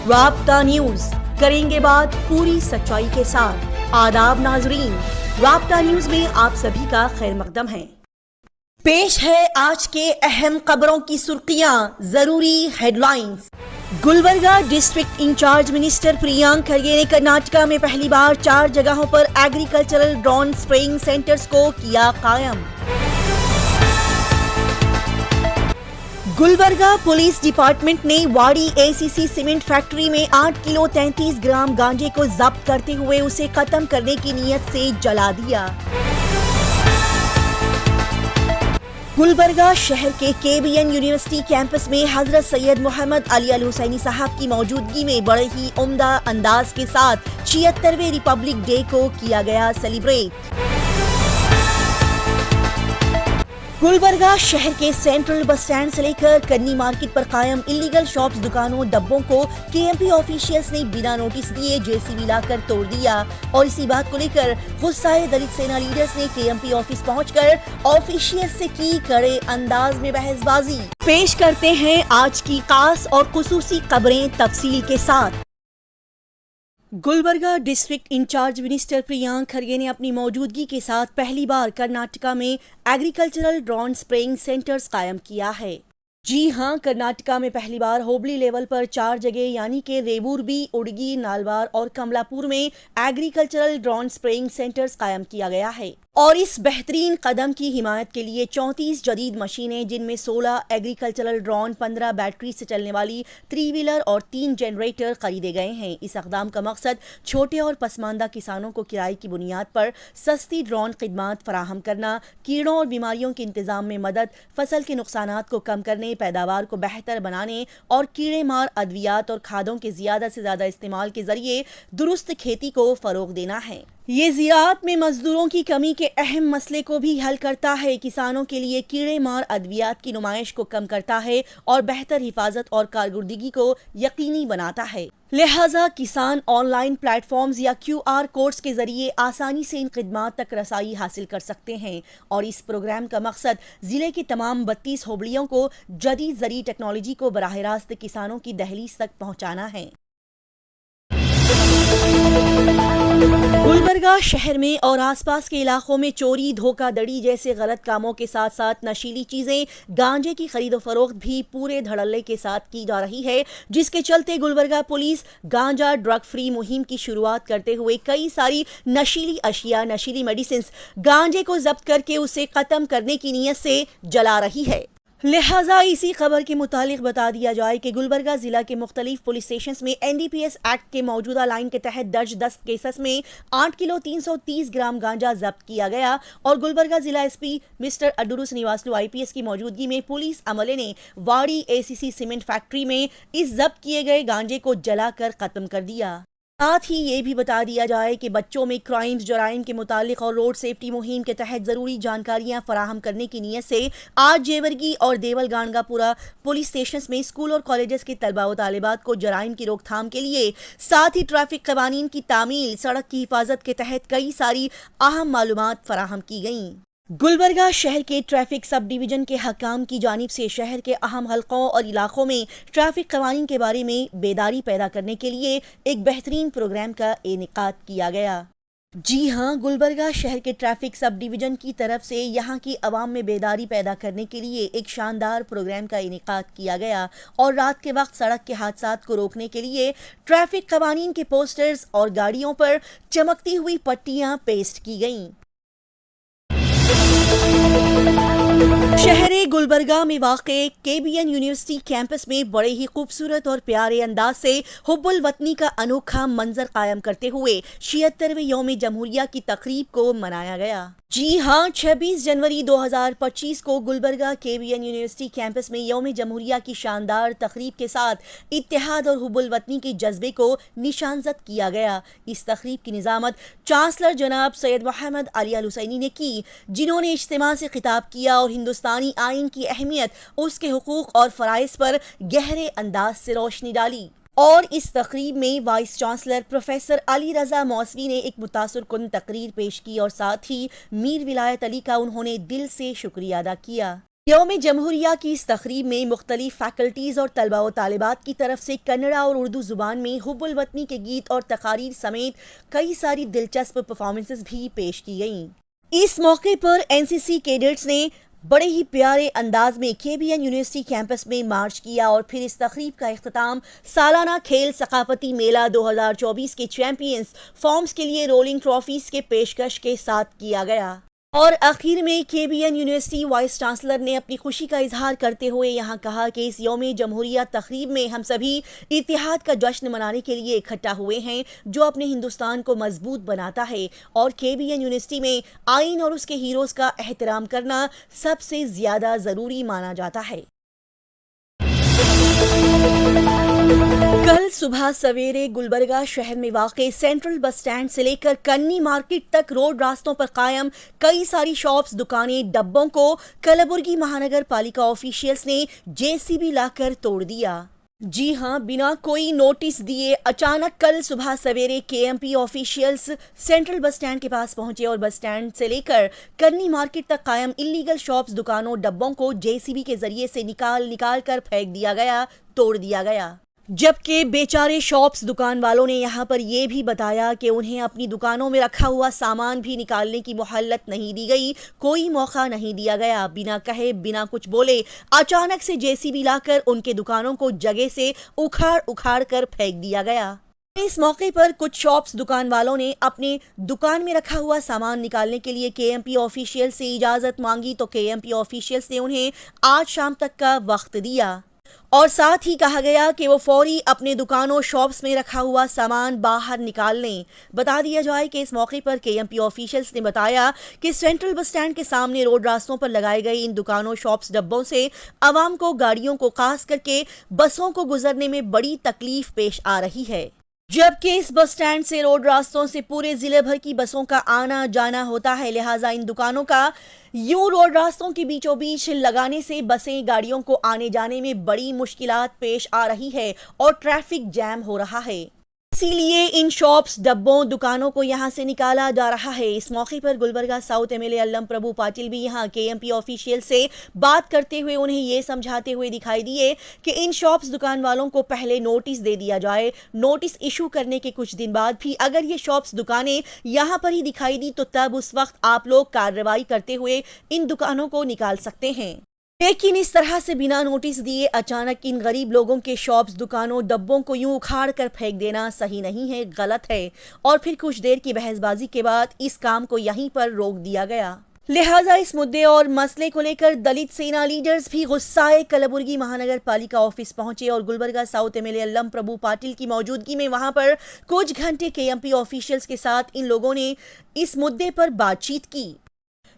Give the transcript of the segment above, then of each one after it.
राब्ता न्यूज, करेंगे बात पूरी सच्चाई के साथ। आदाब नाजरीन, राब्ता न्यूज में आप सभी का खैर मकदम है। पेश है आज के अहम खबरों की सुर्खियां, जरूरी headlines. Gulbarga district incharge minister Priyank Kharge ने कर्नाटका में पहली बार 4 जगहों पर एग्रीकल्चरल ड्रोन स्प्रेइंग सेंटर्स को किया कायम। गुलबर्गा पुलिस डिपार्टमेंट ने वाड़ी एसीसी सीमेंट फैक्ट्री में 8 किलो 33 ग्राम गांजे को जब्त करते हुए उसे खत्म करने की नीयत से जला दिया। गुलबर्गा शहर के केबीएन यूनिवर्सिटी कैंपस में हजरत सैयद मोहम्मद अली अल हुसैनी साहब की मौजूदगी में बड़े ही उम्दा अंदाज के साथ 76वें रिपब्लिक डे को किया गया सेलिब्रेट। गुलबर्गा शहर के सेंट्रल बस स्टैंड से लेकर कन्नी मार्केट पर कायम इलीगल शॉप्स, दुकानों, डब्बों को केएमपी ऑफिशियल्स ने बिना नोटिस दिए जेसीबी लाकर तोड़ दिया और इसी बात को लेकर गुस्साए दलित सेना लीडर्स ने केएमपी ऑफिस पहुंचकर ऑफिशियल्स से की कड़े अंदाज में बहसबाजी। पेश करते हैं आज की खास और खुसूसी खबरें तफसील के साथ। Gulbarga district incharge minister Priyank Kharge ने अपनी मौजूदगी के साथ पहली बार कर्नाटका में एग्रीकल्चरल ड्रोन स्प्रेइंग सेंटर्स कायम किया है। जी हां, कर्नाटका में पहली बार होबली लेवल पर 4 जगह यानी कि रेवूरबी, उडगी, नालवार और कमलापुर में एग्रीकल्चरल ड्रोन स्प्रेइंग सेंटर्स कायम किया गया है और इस बेहतरीन कदम की हिमायत के लिए 34 जदीद मशीनें, जिनमें 16 एग्रीकल्चरल ड्रोन, 15 बैटरी से चलने वाली 3 व्हीलर और 3 जनरेटर खरीदे गए हैं। इस इक़दाम का मकसद छोटे और पसमानदा किसानों को किराए की बुनियाद पर सस्ती ड्रोन खिदमात फराहम करना, कीड़ों और बीमारियों के इंतजाम में मदद, फसल के नुकसानात को कम करने, पैदावार को बेहतर बनाने और कीड़े मार अद्वियात और खादों के ज्यादा से ज्यादा इस्तेमाल के जरिए दुरुस्त खेती को फरोग देना है। ये ज़राअत में मजदूरों की कमी के अहम मसले को भी हल करता है, किसानों के लिए कीड़े मार अद्वियात की नुमाइश को कम करता है और बेहतर हिफाजत और कारकर्दगी को यकीनी बनाता है। लिहाजा किसान ऑनलाइन प्लेटफॉर्म्स या QR कोड्स के जरिए आसानी से इन खिदमात तक रसाई हासिल कर सकते हैं और इस प्रोग्राम का मकसद जिले की तमाम 32 होबलियों को जदीद ज़री टेक्नोलॉजी को बराह रास्त किसानों की दहलीज तक पहुँचाना है। गुलबर्गा शहर में और आसपास के इलाकों में चोरी, धोखाधड़ी जैसे गलत कामों के साथ साथ नशीली चीजें, गांजे की खरीदो फरोख्त भी पूरे धड़ल्ले के साथ की जा रही है, जिसके चलते गुलबर्गा पुलिस गांजा ड्रग फ्री मुहिम की शुरुआत करते हुए कई सारी नशीली अशिया, नशीली मेडिसिन, गांजे को जब्त करके उसे खत्म करने की नीयत से जला रही है। लिहाजा इसी खबर के मुतालिक बता दिया जाए कि गुलबर्गा जिला के मुख्तलिफ पुलिस स्टेशन में NDPS एक्ट के मौजूदा लाइन के तहत दर्ज 10 केसेस में 8 किलो 330 ग्राम गांजा जब्त किया गया और गुलबर्गा जिला SP मिस्टर अड्डुरू श्रीनिवासलू IPS की मौजूदगी में पुलिस अमले ने वाड़ी ACC सीमेंट फैक्ट्री में इस जब्त किए गए गांजे को जलाकर खत्म कर दिया। साथ ही ये भी बता दिया जाए कि बच्चों में क्राइम्स, जराइम के मुतालिक और रोड सेफ्टी मुहिम के तहत जरूरी जानकारियां फराहम करने की नीयत से आज जेवरगी और देवल गानगापुरा पुलिस स्टेशन में स्कूल और कॉलेजेस के तलबा व तालिबात को जराइम की रोकथाम के लिए, साथ ही ट्रैफिक कवानीन की तामील, सड़क की हिफाजत के तहत कई सारी अहम मालूमात फराहम की गईं। गुलबर्गा शहर के ट्रैफिक सब डिवीजन के हकाम की जानिब से शहर के अहम हलकों और इलाकों में ट्रैफिक कवानीन के बारे में बेदारी पैदा करने के लिए एक बेहतरीन प्रोग्राम का इनेकाद किया गया। जी हां, गुलबर्गा शहर के ट्रैफिक सब डिवीजन की तरफ से यहां की आवाम में बेदारी पैदा करने के लिए एक शानदार प्रोग्राम का इनेकाद किया गया और रात के वक्त सड़क के हादसात को रोकने के लिए ट्रैफिक कवानीन के पोस्टर्स और गाड़ियों पर चमकती हुई पट्टियां पेस्ट की गईं। शहर गुलबर्गा में वाक़े केबीएन यूनिवर्सिटी कैंपस में बड़े ही खूबसूरत और प्यारे अंदाज से हुब्बुल वतनी का अनोखा मंजर कायम करते हुए 76वें यौम जमहूरिया की तकरीब को मनाया गया। जी हां, 26 जनवरी 2025 को गुलबर्गा केबीएन यूनिवर्सिटी कैंपस में यौम जमहूरिया की शानदार तकरीब के साथ इत्तेहाद और हुब्बुल वतनी के जज्बे को निशानजद किया गया। इस तकरीब की निजामत चांसलर जनाब सैयद मोहम्मद अली अल हुसैनी ने की, जिन्होंने इज्तिमा से खिताब किया और हिंदुस्तानी आइन की अहमियत, उसके हुकूक और फ़राइज़ पर गहरे अंदाज से रोशनी डाली। और इस तकरीब में वाइस चांसलर प्रोफेसर अली रजा मौसवी ने एक मुतासर कुन तकरीर पेश की और साथ ही मीर विलायत अली का उन्होंने दिल से शुक्रिया अदा किया। यौम जमहूरिया की इस तकरीब में मुख्तलिफ फैकल्टीज़ और तलबा व तालिबात की तरफ से कन्नड़ा और उर्दू ज़ुबान में हुब्बुल वतनी के गीत और तकारीर समेत कई सारी दिलचस्प परफॉर्मेंसेस भी पेश की गईं। इस मौके पर एनसीसी कैडेट्स ने बड़े ही प्यारे अंदाज में केबीएन यूनिवर्सिटी कैंपस में मार्च किया और फिर इस तकरीब का इख्तिताम सालाना खेल सकाफती मेला 2024 के चैंपियंस फॉर्म्स के लिए रोलिंग ट्रॉफीज के पेशकश के साथ किया गया। और आखिर में केबीएन यूनिवर्सिटी वाइस चांसलर ने अपनी खुशी का इजहार करते हुए यहाँ कहा कि इस यौम जमहूरिया तकरीब में हम सभी इत्तेहाद का जश्न मनाने के लिए इकट्ठा हुए हैं, जो अपने हिंदुस्तान को मजबूत बनाता है। और केबीएन यूनिवर्सिटी में आइन और उसके हीरोज का एहतराम करना सबसे ज्यादा जरूरी माना जाता है। कल सुबह सवेरे गुलबर्गा शहर में वाक़े सेंट्रल बस स्टैंड से लेकर कन्नी मार्केट तक रोड रास्तों पर कायम कई सारी शॉप्स, दुकानें, डब्बों को कलबुर्गी महानगर पालिका ऑफिशियल्स ने जेसीबी लाकर तोड़ दिया। जी हां, बिना कोई नोटिस दिए अचानक कल सुबह सवेरे KMP officials central bus stand के पास पहुंचे और बस स्टैंड से लेकर कन्नी मार्केट तक कायम इलीगल शॉप्स, दुकानों, डब्बों को जेसीबी के जरिए से निकाल कर फेंक दिया गया, तोड़ दिया गया। जबकि बेचारे शॉप्स, दुकान वालों ने यहाँ पर यह भी बताया कि उन्हें अपनी दुकानों में रखा हुआ सामान भी निकालने की मोहल्लत नहीं दी गई, कोई मौका नहीं दिया गया। बिना कहे, बिना कुछ बोले अचानक से जेसीबी लाकर उनके दुकानों को जगह से उखाड़ उखाड़ कर फेंक दिया गया। इस मौके पर कुछ शॉप्स, दुकान वालों ने अपने दुकान में रखा हुआ सामान निकालने के लिए केएमपी ऑफिशियल से इजाजत मांगी तो केएमपी ऑफिशियल्स ने उन्हें आज शाम तक का वक्त दिया और साथ ही कहा गया कि वो फौरी अपने दुकानों, शॉप्स में रखा हुआ सामान बाहर निकाल लें। बता दिया जाए कि इस मौके पर केएमपी ऑफिशियल्स ने बताया कि सेंट्रल बस स्टैंड के सामने रोड रास्तों पर लगाए गए इन दुकानों, शॉप्स, डब्बों से आवाम को, गाड़ियों को, खास करके बसों को गुजरने में बड़ी तकलीफ पेश आ रही है। जबकि इस बस स्टैंड से रोड रास्तों से पूरे जिले भर की बसों का आना जाना होता है, लिहाजा इन दुकानों का यूं रोड रास्तों के बीचों बीच लगाने से बसें, गाड़ियों को आने जाने में बड़ी मुश्किलात पेश आ रही है और ट्रैफिक जैम हो रहा है। इसीलिए इन शॉप्स, डब्बों, दुकानों को यहां से निकाला जा रहा है। इस मौके पर गुलबर्गा साउथ एमएलए अल्लम प्रभु पाटिल भी यहां केएमपी ऑफिशियल से बात करते हुए उन्हें ये समझाते हुए दिखाई दिए कि इन शॉप्स, दुकान वालों को पहले नोटिस दे दिया जाए। नोटिस इशू करने के कुछ दिन बाद भी अगर ये शॉप्स, दुकानें यहां पर ही दिखाई दी तो तब उस वक्त आप लोग कार्रवाई करते हुए इन दुकानों को निकाल सकते हैं। लेकिन इस तरह से बिना नोटिस दिए अचानक इन गरीब लोगों के शॉप्स, दुकानों, डब्बों को यूं उखाड़ कर फेंक देना सही नहीं है, गलत है। और फिर कुछ देर की बहसबाजी के बाद इस काम को यहीं पर रोक दिया गया। लिहाजा इस मुद्दे और मसले को लेकर दलित सेना लीडर्स भी गुस्साए कलबुर्गी महानगर पालिका ऑफिस पहुंचे और गुलबर्गा साउथ एमएलए अल्लम प्रभु पाटिल की मौजूदगी में वहां पर कुछ घंटे केएमपी ऑफिशियल्स के साथ इन लोगों ने इस मुद्दे पर बातचीत की।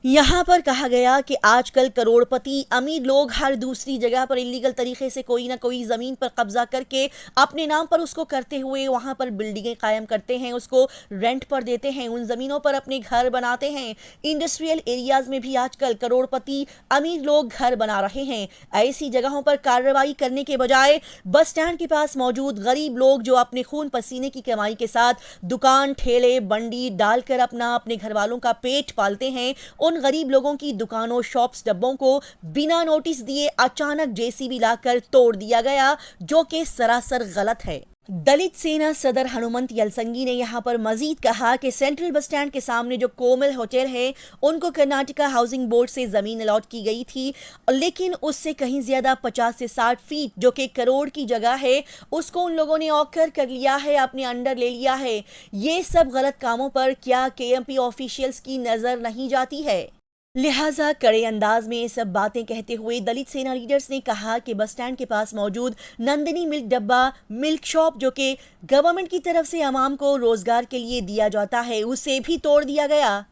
यहाँ पर कहा गया कि आजकल करोड़पति अमीर लोग हर दूसरी जगह पर इलीगल तरीके से कोई ना कोई ज़मीन पर कब्जा करके अपने नाम पर उसको करते हुए वहाँ पर बिल्डिंगें कायम करते हैं, उसको रेंट पर देते हैं, उन ज़मीनों पर अपने घर बनाते हैं। इंडस्ट्रियल एरियाज़ में भी आजकल करोड़पति अमीर लोग घर बना रहे हैं। ऐसी जगहों पर कार्रवाई करने के बजाय बस स्टैंड के पास मौजूद गरीब लोग जो अपने खून पसीने की कमाई के साथ दुकान, ठेले, बंडी डालकर अपने घर वालों का पेट पालते हैं, उन गरीब लोगों की दुकानों, शॉप्स, डब्बों को बिना नोटिस दिए अचानक जेसीबी लाकर तोड़ दिया गया, जो कि सरासर गलत है। दलित सेना सदर हनुमंत यलसंगी ने यहां पर मजीद कहा कि सेंट्रल बस स्टैंड के सामने जो कोमल होटल है, उनको कर्नाटका हाउसिंग बोर्ड से जमीन अलॉट की गई थी, लेकिन उससे कहीं ज्यादा 50 से 60 फीट जो कि करोड़ की जगह है, उसको उन लोगों ने ऑक्कर कर लिया है, अपने अंडर ले लिया है। ये सब गलत कामों पर क्या केएमपी ऑफिशियल्स की नजर नहीं जाती है? लिहाजा कड़े अंदाज में ये सब बातें कहते हुए दलित सेना लीडर्स ने कहा कि बस स्टैंड के पास मौजूद नंदिनी मिल्क डब्बा, मिल्क शॉप जो कि गवर्नमेंट की तरफ से आवाम को रोजगार के लिए दिया जाता है, उसे भी तोड़ दिया गया।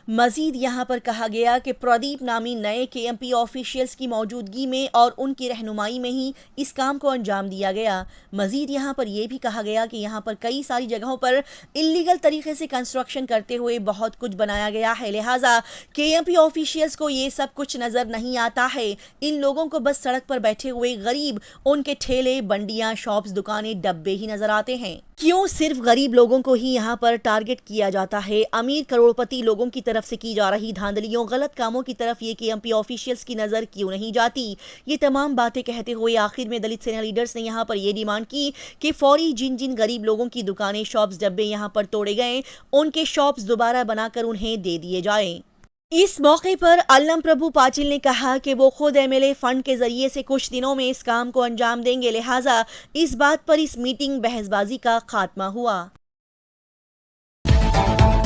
मजीद यहाँ पर कहा गया कि प्रदीप नामी नए केएमपी ऑफिशियल्स की मौजूदगी में और उनकी रहनुमाई में ही इस काम को अंजाम दिया गया। मजीद यहाँ पर यह भी कहा गया कि यहाँ पर कई सारी जगहों पर इलीगल तरीके से कंस्ट्रक्शन करते हुए बहुत कुछ बनाया गया है, लिहाजा केएमपी ऑफिशियल्स को ये सब कुछ नजर नहीं आता है। इन लोगों को बस सड़क पर बैठे हुए गरीब, उनके ठेले, बंडियां, शॉप्स, दुकानें, डब्बे ही नजर आते हैं। क्यों सिर्फ गरीब लोगों को ही यहाँ पर टारगेट किया जाता है? अमीर करोड़पति लोगों की तरफ से की जा रही धांधलियों, गलत कामों की तरफ ये केएमपी ऑफिशियल्स की नजर क्यों नहीं जाती? ये तमाम बातें कहते हुए आखिर में दलित सेना लीडर्स ने यहाँ पर ये डिमांड की कि फौरी जिन जिन गरीब लोगों की दुकानें, शॉप्स, डब्बे यहाँ पर तोड़े गए, उनके शॉप्स दोबारा बनाकर उन्हें दे दिए जाएं। इस मौके पर अल्लम प्रभु पाटिल ने कहा कि वो खुद एमएलए फंड के जरिए से कुछ दिनों में इस काम को अंजाम देंगे, लिहाजा इस बात पर इस मीटिंग बहसबाजी का खात्मा हुआ।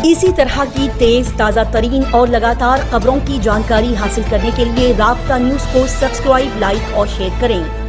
इसी तरह की तेज, ताज़ा तरीन और लगातार खबरों की जानकारी हासिल करने के लिए राब्ता न्यूज़ को सब्सक्राइब, लाइक और शेयर करें।